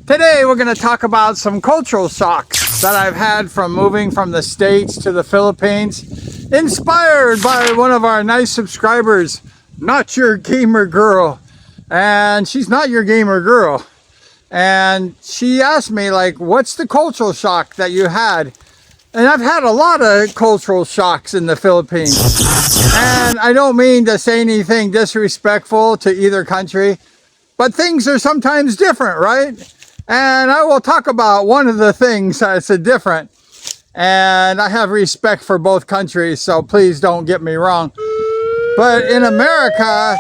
Today we're going to talk about some cultural shocks that I've had from moving from the States to the Philippines, inspired by one of our nice subscribers, Not Your Gamer Girl. And she's not your gamer girl. And she asked me, like, what's the cultural shock that you had? And I've had a lot of cultural shocks in the Philippines. And I don't mean to say anything disrespectful to either country, but things are sometimes different, right? And I will talk about one of the things that's different. And I have respect for both countries, so please don't get me wrong. But in America,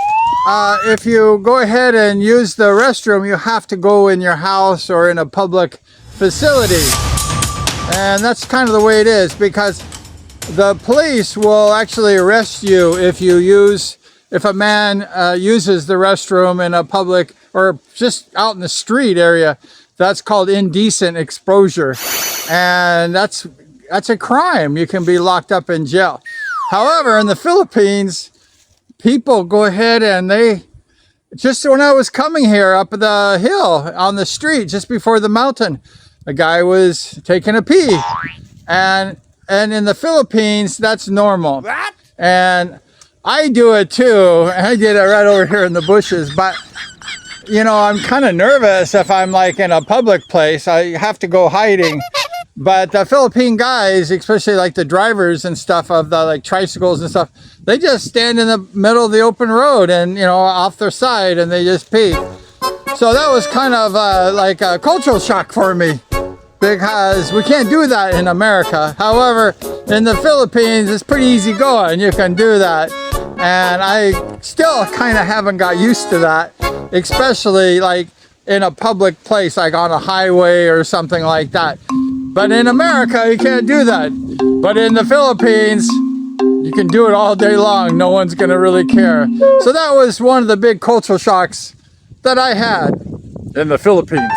if you go ahead and use the restroom, you have to go in your house or in a public facility. And that's kind of the way it is, because the police will actually arrest you if a man uses the restroom in a public or just out in the street area. That's called indecent exposure, and that's a crime. You can be locked up in jail. However, in the Philippines, people go ahead and just when I was coming here up the hill on the street just before the mountain, a guy was taking a pee, and in the Philippines that's normal. What? And I do it too. I did it right over here in the bushes, but you know, I'm kind of nervous if I'm like in a public place. I have to go hiding. But the Philippine guys, especially like the drivers and stuff of the like tricycles and stuff, they just stand in the middle of the open road and, you know, off their side, and they just pee. So that was kind of like a cultural shock for me, because we can't do that in America. However, in the Philippines, it's pretty easy going. You can do that. And I still kind of haven't got used to that, especially like in a public place, like on a highway or something like that. But in America, you can't do that. But in the Philippines, you can do it all day long. No one's going to really care. So that was one of the big cultural shocks that I had in the Philippines.